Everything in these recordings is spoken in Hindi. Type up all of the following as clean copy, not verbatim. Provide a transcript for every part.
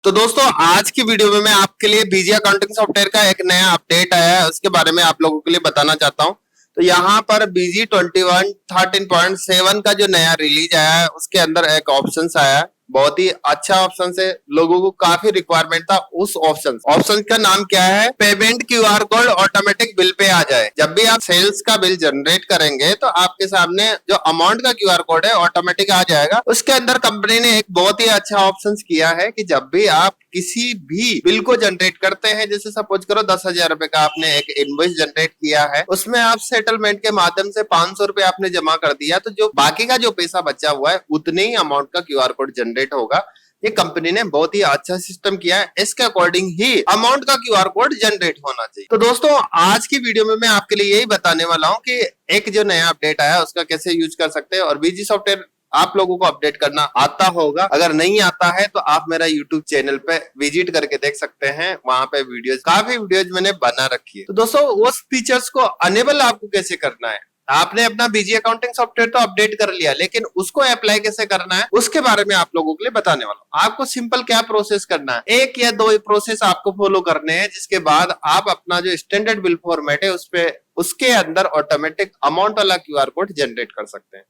तो दोस्तों आज की वीडियो में मैं आपके लिए बीजी अकाउंटिंग सॉफ्टवेयर का एक नया अपडेट आया है, उसके बारे में आप लोगों के लिए बताना चाहता हूं। तो यहाँ पर बीजी 21 13.7 का जो नया रिलीज आया है उसके अंदर एक ऑप्शन आया है, बहुत ही अच्छा ऑप्शन है। लोगों को काफी रिक्वायरमेंट था उस ऑप्शन का नाम क्या है, payment QR code automatic bill पे आ जाए। जब भी आप सेल्स का बिल जनरेट करेंगे तो आपके सामने जो अमाउंट का क्यूआर कोड है ऑटोमेटिक आ जाएगा। उसके अंदर कंपनी ने एक बहुत ही अच्छा ऑप्शन किया है कि जब भी आप किसी भी बिल को जनरेट करते हैं, जैसे सपोज करो 10,000 रुपए का आपने एक इनवॉइस जनरेट किया है, उसमें आप सेटलमेंट के माध्यम से 500 रुपए आपने जमा कर दिया, तो जो बाकी का जो पैसा बचा हुआ है उतने ही अमाउंट का क्यूआर कोड जनरेट होगा। ये कंपनी ने बहुत ही अच्छा सिस्टम किया है, इसके अकॉर्डिंग ही अमाउंट का क्यूआर कोड जनरेट होना चाहिए। तो दोस्तों आज की वीडियो में मैं आपके लिए यही बताने वाला हूं कि एक जो नया अपडेट आया उसका कैसे यूज कर सकते हैं। और बीजी सॉफ्टवेयर आप लोगों को अपडेट करना आता होगा, अगर नहीं आता है तो आप मेरा यूट्यूब चैनल पे विजिट करके देख सकते हैं, वहां पे काफी वीडियोज मैंने बना रखी है। तो दोस्तों उस फीचर्स को अनेबल आपको कैसे करना है, आपने अपना बीजी अकाउंटिंग सॉफ्टवेयर तो अपडेट कर लिया, लेकिन उसको अप्लाई कैसे करना है उसके बारे में आप लोगों के लिए बताने वाला हूं। आपको सिंपल क्या प्रोसेस करना है, एक या दो प्रोसेस आपको फॉलो करने हैं, जिसके बाद आप अपना जो स्टैंडर्ड बिल फॉर्मेट है उसके अंदर ऑटोमेटिक अमाउंट वाला क्यूआर कोड जनरेट कर सकते हैं।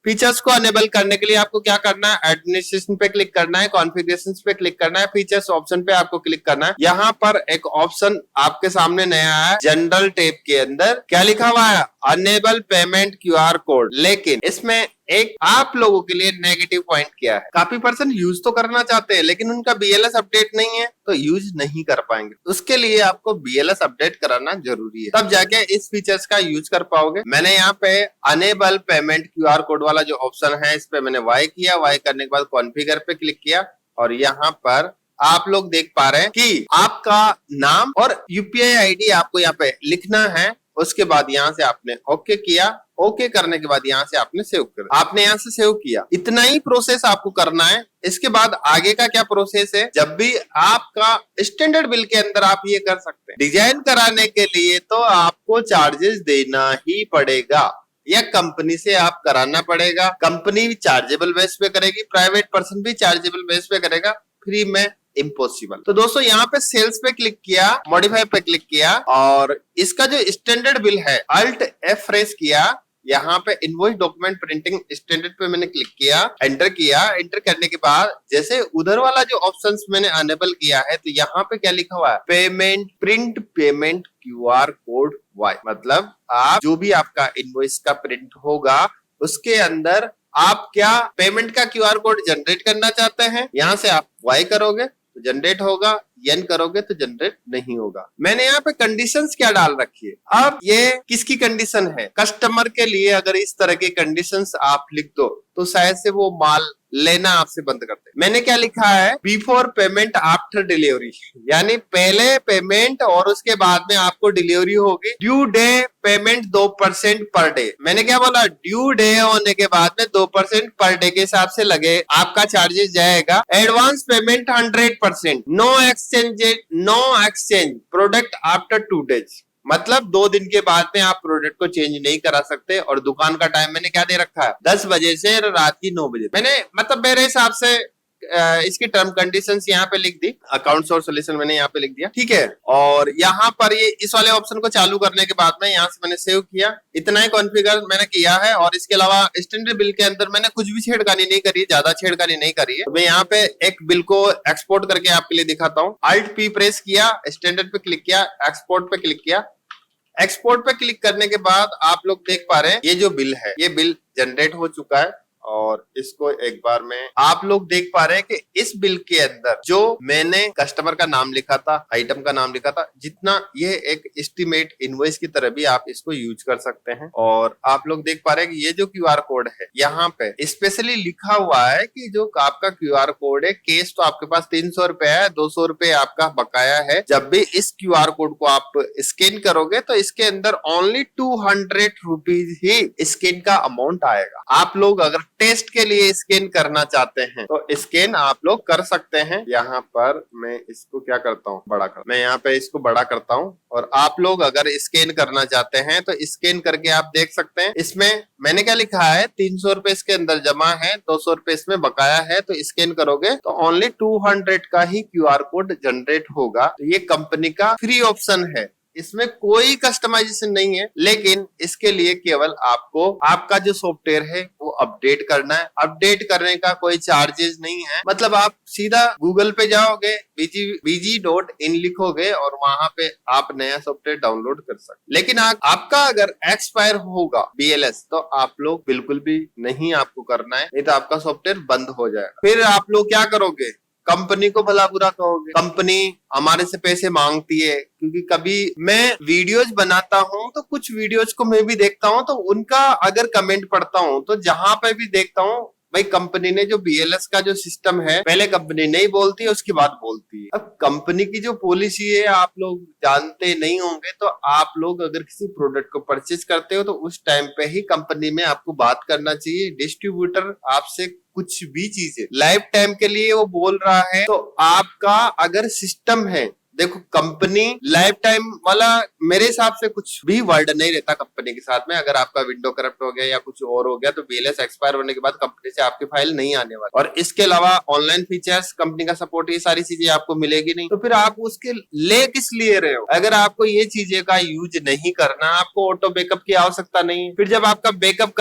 फीचर्स को अनेबल करने के लिए आपको क्या करना है, एडमिनिस्ट्रेशन पे क्लिक करना है, कॉन्फ़िगरेशंस पे क्लिक करना है, फीचर्स ऑप्शन पे आपको क्लिक करना है। यहाँ पर एक ऑप्शन आपके सामने नया है, जनरल टैब के अंदर क्या लिखा हुआ है, अनेबल पेमेंट क्यूआर कोड। लेकिन इसमें एक आप लोगों के लिए नेगेटिव पॉइंट क्या है, काफी पर्सन यूज तो करना चाहते हैं लेकिन उनका बीएलएस अपडेट नहीं है तो यूज नहीं कर पाएंगे। उसके लिए आपको बीएलएस अपडेट कराना जरूरी है, तब जाके इस फीचर्स का यूज कर पाओगे। मैंने यहाँ पे अनेबल पेमेंट क्यूआर कोड वाला जो ऑप्शन है इस पे मैंने वाई किया, वाई करने के बाद कॉन्फ़िगर पे क्लिक किया और यहाँ पर आप लोग देख पा रहे हैं कि आपका नाम और यूपीआई आईडी आपको यहाँ पे लिखना है। उसके बाद यहाँ से आपने ओके किया, ओके करने के बाद यहाँ से आपने सेव कर, आपने यहाँ से सेव किया, इतना ही प्रोसेस आपको करना है। इसके बाद आगे का क्या प्रोसेस है, जब भी आपका स्टैंडर्ड बिल के अंदर आप ये कर सकते हैं, डिजाइन कराने के लिए तो आपको चार्जेस देना ही पड़ेगा या कंपनी से आप कराना पड़ेगा। कंपनी चार्जेबल बेस पे करेगी, प्राइवेट पर्सन भी चार्जेबल बेस पे करेगा, फ्री में इम्पॉसिबल। तो दोस्तों यहाँ पे सेल्स पे क्लिक किया, मॉडिफाई पे क्लिक किया और इसका जो स्टैंडर्ड बिल है अल्ट एफ प्रेस किया, यहाँ पे इनवॉइस डॉक्यूमेंट प्रिंटिंग स्टैंडर्ड पे मैंने क्लिक किया, एंटर किया। एंटर करने के बाद जैसे उधर वाला जो ऑप्शंस मैंने अनेबल किया है तो यहाँ पे क्या लिखा हुआ है, payment print payment QR code वाई, मतलब आप जो भी आपका इनवॉइस का प्रिंट होगा उसके अंदर आप क्या पेमेंट का क्यूआर कोड जनरेट करना चाहते हैं, यहाँ से आप वाई करोगे तो जनरेट होगा, एन करोगे तो जनरेट नहीं होगा। मैंने यहाँ पे कंडीशंस क्या डाल रखी है, अब ये किसकी कंडीशन है, कस्टमर के लिए अगर इस तरह की कंडीशंस आप लिख दो तो शायद से वो माल लेना आपसे बंद कर दे। मैंने क्या लिखा है, बिफोर पेमेंट आफ्टर डिलीवरी, यानी पहले पेमेंट और उसके बाद में आपको डिलीवरी होगी। Due day payment 2% per day, मैंने क्या बोला, ड्यू डे होने के बाद में 2% पर डे के हिसाब से लगे आपका चार्जेस जाएगा। Advance payment 100%, no exchange product after 2 days, मतलब 2 दिन के बाद में आप प्रोडक्ट को चेंज नहीं करा सकते। और दुकान का टाइम मैंने क्या दे रखा है, 10 बजे से रात की 9 बजे। मैंने मतलब मेरे हिसाब से इसकी टर्म कंडीशंस यहाँ पे लिख दी, अकाउंट सोर्स सोल्यूशन मैंने यहाँ पे लिख दिया, ठीक है। और यहाँ पर ये इस वाले ऑप्शन को चालू करने के बाद में यहाँ से मैंने सेव किया, इतना ही कॉन्फ़िगर मैंने किया है। और इसके अलावा स्टैंडर्ड बिल के अंदर मैंने कुछ भी छेड़खानी नहीं करी, ज्यादा छेड़खानी नहीं करी है। मैं यहाँ पे एक बिल को एक्सपोर्ट करके आपके लिए दिखाता हूँ। अल्ट पी प्रेस किया, स्टैंडर्ड पे क्लिक किया, एक्सपोर्ट पे क्लिक किया। एक्सपोर्ट पे क्लिक करने के बाद आप लोग देख पा रहे हैं ये जो बिल है ये बिल जनरेट हो चुका है। और इसको एक बार में आप लोग देख पा रहे हैं कि इस बिल के अंदर जो मैंने कस्टमर का नाम लिखा था, आइटम का नाम लिखा था, जितना ये एक एस्टिमेट इनवॉइस की तरह भी आप इसको यूज कर सकते हैं। और आप लोग देख पा रहे हैं कि ये जो क्यूआर कोड है यहाँ पे स्पेशली लिखा हुआ है कि जो आपका क्यूआर कोड है, केस तो आपके पास 300 रुपए है, 200 रुपए आपका बकाया है। जब भी इस क्यूआर कोड को आप स्कैन करोगे तो इसके अंदर ओनली 200 रुपीज ही स्कैन का अमाउंट आएगा। आप लोग अगर टेस्ट के लिए स्कैन करना चाहते हैं तो स्कैन आप लोग कर सकते हैं। यहाँ पर मैं इसको क्या करता हूँ, बड़ा कर, मैं यहाँ पे इसको बड़ा करता हूँ और आप लोग अगर स्कैन करना चाहते हैं तो स्कैन करके आप देख सकते हैं। इसमें मैंने क्या लिखा है, 300 रुपए इसके अंदर जमा है, 200 रुपए इसमें बकाया है, तो स्कैन करोगे तो ओनली 200 का ही QR कोड जनरेट होगा। तो ये कंपनी का फ्री ऑप्शन है, इसमें कोई कस्टमाइजेशन नहीं है, लेकिन इसके लिए केवल आपको आपका जो सॉफ्टवेयर है वो अपडेट करना है। अपडेट करने का कोई चार्जेस नहीं है, मतलब आप सीधा गूगल पे जाओगे, bg.in लिखोगे और वहां पे आप नया सॉफ्टवेयर डाउनलोड कर सकते। लेकिन आपका अगर एक्सपायर होगा BLS तो आप लोग बिल्कुल भी नहीं आपको करना है, नहीं तो आपका सॉफ्टवेयर बंद हो जाएगा। फिर आप लोग क्या करोगे, कंपनी को भला बुरा कहोगे। कंपनी हमारे से पैसे मांगती है, क्योंकि कभी मैं वीडियोज बनाता हूं तो कुछ वीडियोज को मैं भी देखता हूं, तो उनका अगर कमेंट पढ़ता हूं तो जहां पे भी देखता हूं भाई कंपनी ने जो BLS का जो सिस्टम है, पहले कंपनी नहीं बोलती है उसके बाद बोलती है। अब कंपनी की जो पॉलिसी है आप लोग जानते नहीं होंगे, तो आप लोग अगर किसी प्रोडक्ट को परचेज करते हो तो उस टाइम पे ही कंपनी में आपको बात करना चाहिए। डिस्ट्रीब्यूटर आपसे कुछ भी चीजें लाइफ टाइम के लिए वो बोल रहा है, तो आपका अगर सिस्टम है, देखो कंपनी लाइफ टाइम वाला मेरे हिसाब से कुछ भी वर्ड नहीं रहता कंपनी के साथ में। अगर आपका विंडो करप्ट हो गया या कुछ और हो गया तो BLS एक्सपायर होने के बाद कंपनी से आपकी फाइल नहीं आने वाली, और इसके अलावा ऑनलाइन फीचर्स, कंपनी का सपोर्ट, ये सारी चीजें आपको मिलेगी नहीं। तो फिर आप उसके ले किस लिए रहे हो? अगर आपको ये चीजें का यूज नहीं करना, आपको ऑटो बैकअप की आवश्यकता नहीं। फिर जब आपका बैकअप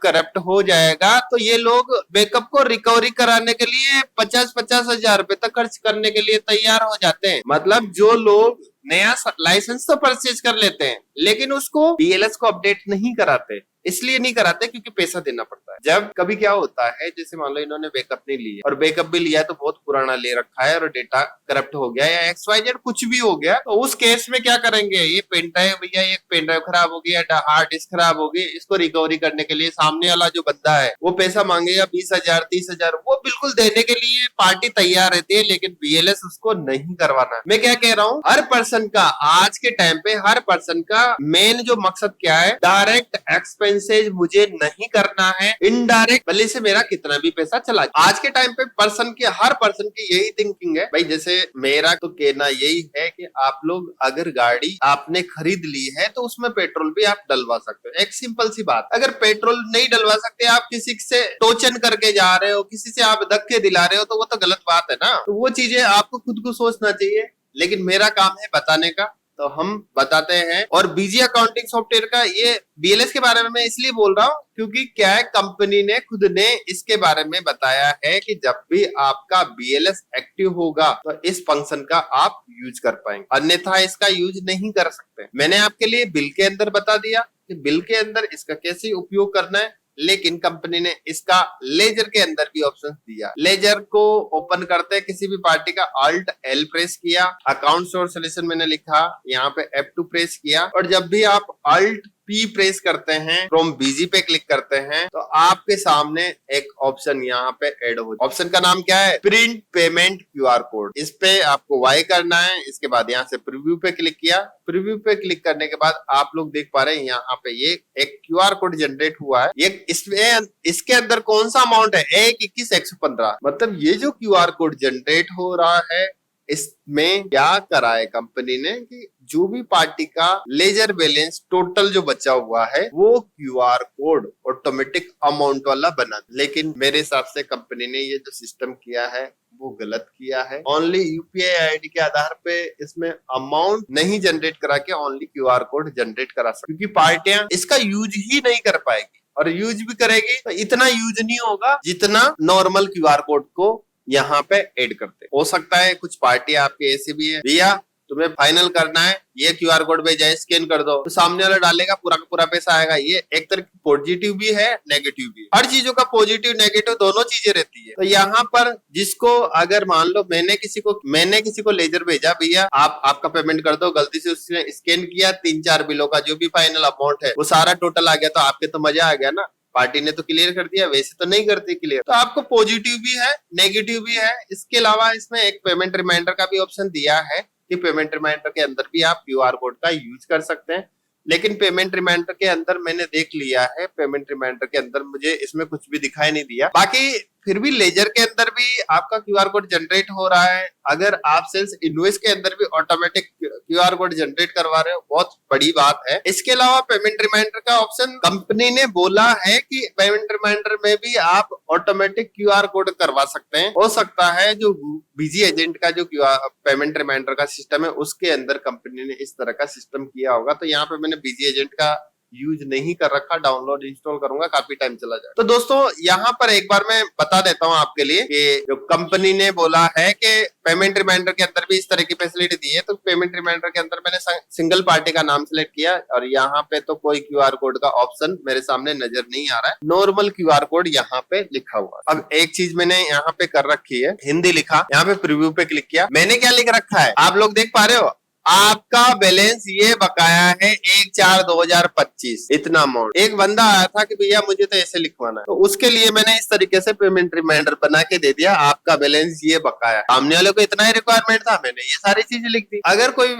करप्ट हो जाएगा तो ये लोग बैकअप को रिकवरी कराने के लिए 50-50 हजार रुपए तक खर्च करने के लिए तैयार हो जाते हैं। मतलब जो लोग नया लाइसेंस तो परचेज कर लेते हैं लेकिन उसको BLS को अपडेट नहीं कराते, इसलिए नहीं कराते क्योंकि पैसा देना पड़ता है। जब कभी क्या होता है, जैसे मान लो इन्होंने बैकअप नहीं लिया और बैकअप भी लिया है तो बहुत पुराना ले रखा है और डेटा करप्ट हो गया या XYZ कुछ भी हो गया, तो उस केस में क्या करेंगे, ये पेन ड्राइव, भैया ये पेन ड्राइव खराब हो गया, हार्ड डिस्क खराब हो गई, इसको रिकवरी करने के लिए सामने वाला जो बंदा है वो पैसा मांगेगा 20,000 30,000, वो बिल्कुल देने के लिए पार्टी तैयार रहती है, लेकिन BLS उसको नहीं करवाना। मैं क्या कह रहा हूँ, हर पर्सन का आज के टाइम पे हर पर्सन का मेन जो मकसद क्या है, डायरेक्ट एक्सपेंसेज मुझे नहीं करना है, इनडायरेक्ट भले से मेरा कितना भी पैसा चला। आज के टाइम पे हर पर्सन की यही थिंकिंग है भाई। जैसे मेरा तो कहना यही है कि आप लोग अगर गाड़ी आपने खरीद ली है तो उसमें पेट्रोल भी आप डलवा सकते हो। एक सिंपल सी बात, अगर पेट्रोल नहीं डलवा सकते, आप किसी से टोचन करके जा रहे हो, किसी से आप धक्के दिला रहे हो, तो वो तो गलत बात है ना। तो वो चीजें आपको खुद को सोचना चाहिए, लेकिन मेरा काम है बताने का, तो हम बताते हैं। और BG अकाउंटिंग सॉफ्टवेयर का ये BLS के बारे में मैं इसलिए बोल रहा हूँ क्योंकि क्या है, कंपनी ने खुद ने इसके बारे में बताया है कि जब भी आपका BLS एक्टिव होगा तो इस फंक्शन का आप यूज कर पाएंगे, अन्यथा इसका यूज नहीं कर सकते। मैंने आपके लिए बिल के अंदर बता दिया कि बिल के अंदर इसका कैसे उपयोग करना है, लेकिन कंपनी ने इसका लेजर के अंदर भी ऑप्शन दिया। लेजर को ओपन करते किसी भी पार्टी का Alt L प्रेस किया, अकाउंट सोर्स सोल्यूशन मैंने लिखा, यहाँ पे F2 प्रेस किया, और जब भी आप Alt P प्रेस करते हैं, फ्रॉम BG पे क्लिक करते हैं, तो आपके सामने एक ऑप्शन यहाँ पे ऐड हो। ऑप्शन का नाम क्या है, प्रिंट पेमेंट QR कोड। इस पे आपको Y करना है। इसके बाद यहाँ से प्रीव्यू पे क्लिक किया, प्रीव्यू पे क्लिक करने के बाद आप लोग देख पा रहे हैं यहाँ पे ये एक QR कोड जनरेट हुआ है। ये इसमें इसके अंदर कौन सा अमाउंट है, 121,115। मतलब ये जो QR कोड जनरेट हो रहा है, इसमें क्या करा है कंपनी ने कि जो भी पार्टी का लेजर बैलेंस टोटल जो बचा हुआ है वो QR कोड ऑटोमेटिक अमाउंट वाला बना। लेकिन मेरे हिसाब से कंपनी ने ये जो सिस्टम किया है वो गलत किया है। ओनली UPI ID के आधार पे इसमें अमाउंट नहीं जनरेट करा के ओनली QR कोड जनरेट करा सकते, क्योंकि पार्टियां इसका यूज ही नहीं कर पाएगी, और यूज भी करेगी तो इतना यूज नहीं होगा जितना नॉर्मल QR कोड को यहाँ पे ऐड करते। हो सकता है कुछ पार्टी आपके ऐसे भी है, भैया तुम्हें फाइनल करना है, ये QR कोड भेजा है, स्कैन कर दो, तो सामने वाला डालेगा, पूरा का पूरा पैसा आएगा। ये एक तरह की पॉजिटिव भी है, नेगेटिव भी है। हर चीजों का पॉजिटिव नेगेटिव दोनों चीजें रहती है। तो यहाँ पर जिसको अगर मान लो मैंने किसी को लेजर भेजा, भैया आप आपका पेमेंट कर दो, गलती से उसने स्कैन किया, 3-4 बिलों का जो भी फाइनल अमाउंट है वो सारा टोटल आ गया, तो आपके तो मजा आ गया ना, पार्टी ने तो क्लियर कर दिया, वैसे तो नहीं करती क्लियर। तो आपको पॉजिटिव भी है, नेगेटिव भी है। इसके अलावा इसमें एक पेमेंट रिमाइंडर का भी ऑप्शन दिया है कि पेमेंट रिमाइंडर के अंदर भी आप QR कोड का यूज कर सकते हैं। लेकिन पेमेंट रिमाइंडर के अंदर मैंने देख लिया है, पेमेंट रिमाइंडर के अंदर मुझे इसमें कुछ भी दिखाई नहीं दिया। बाकी फिर भी लेजर के अंदर भी आपका क्यूआर कोड जनरेट हो रहा है। अगर आप सेल्स इनवॉइस के अंदर भी ऑटोमेटिक क्यूआर कोड जनरेट करवा रहे हो, बहुत बड़ी बात है। इसके अलावा पेमेंट रिमाइंडर का ऑप्शन कंपनी ने बोला है कि पेमेंट रिमाइंडर में भी आप ऑटोमेटिक क्यूआर कोड करवा सकते हैं। हो सकता है जो बीजी एजेंट का जो पेमेंट रिमाइंडर का सिस्टम है उसके अंदर कंपनी ने इस तरह का सिस्टम किया होगा। तो यहाँ पे मैंने बीजी एजेंट का यूज नहीं कर रखा, डाउनलोड इंस्टॉल करूंगा, काफी टाइम चला जाए। तो दोस्तों यहाँ पर एक बार मैं बता देता हूँ आपके लिए कि जो कंपनी ने बोला है कि पेमेंट रिमाइंडर के अंदर भी इस तरह की फैसिलिटी दी है। तो पेमेंट रिमाइंडर के अंदर मैंने सिंगल पार्टी का नाम सिलेक्ट किया और यहाँ पे तो कोई क्यूआर कोड का ऑप्शन मेरे सामने नजर नहीं आ रहा है, नॉर्मल क्यूआर कोड यहाँ पे लिखा हुआ है। अब एक चीज मैंने यहाँ पे कर रखी है, हिंदी लिखा, यहाँ पे प्रीव्यू पे क्लिक किया। मैंने क्या लिख रखा है आप लोग देख पा रहे हो, आपका बैलेंस ये बकाया है 1/4/2025 इतना अमाउंट। एक बंदा आया था कि भैया मुझे तो ऐसे लिखवाना है, तो उसके लिए मैंने इस तरीके से पेमेंट रिमाइंडर बना के दे दिया, आपका बैलेंस ये बकाया। सामने वाले को इतना ही रिक्वायरमेंट था, मैंने ये सारी चीजें लिख दी। अगर कोई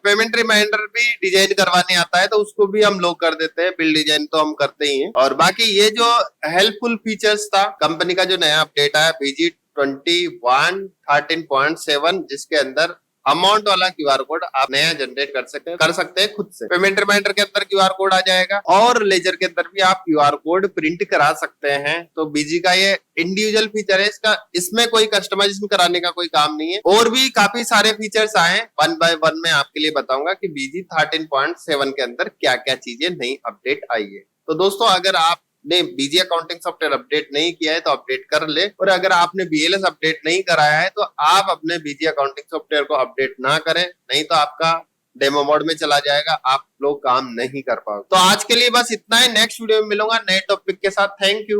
पेमेंट रिमाइंडर भी डिजाइन करवाने आता है तो उसको भी हम लोग कर देते हैं, बिल डिजाइन तो हम करते ही हैं। और बाकी ये जो हेल्पफुल फीचर्स था, कंपनी का जो नया अपडेट आया BG21 13.7, जिसके अंदर अमाउंट वाला क्यूआर कोड आप नया जनरेट कर सकते हैं खुद से। पेमेंट रिमाइंडर के अंदर क्यूआर कोड आ जाएगा और लेजर के अंदर भी आप क्यूआर कोड प्रिंट करा सकते हैं। तो बीजी का ये इंडिविजुअल फीचर है, इसमें कोई कस्टमाइजेशन कराने का कोई काम नहीं है। और भी काफी सारे फीचर्स आए, 1 बाय 1 मैं आपके लिए बताऊंगा कि BG 13.7 के अंदर क्या क्या चीजें नई अपडेट आई है। तो दोस्तों अगर आप ने बीजी अकाउंटिंग सॉफ्टवेयर अपडेट नहीं किया है तो अपडेट कर ले, और अगर आपने BLS अपडेट नहीं कराया है तो आप अपने बीजी अकाउंटिंग सॉफ्टवेयर को अपडेट ना करें, नहीं तो आपका डेमो मोड में चला जाएगा, आप लोग काम नहीं कर पाओगे। तो आज के लिए बस इतना ही, नेक्स्ट वीडियो में मिलूंगा नए टॉपिक के साथ। Thank you.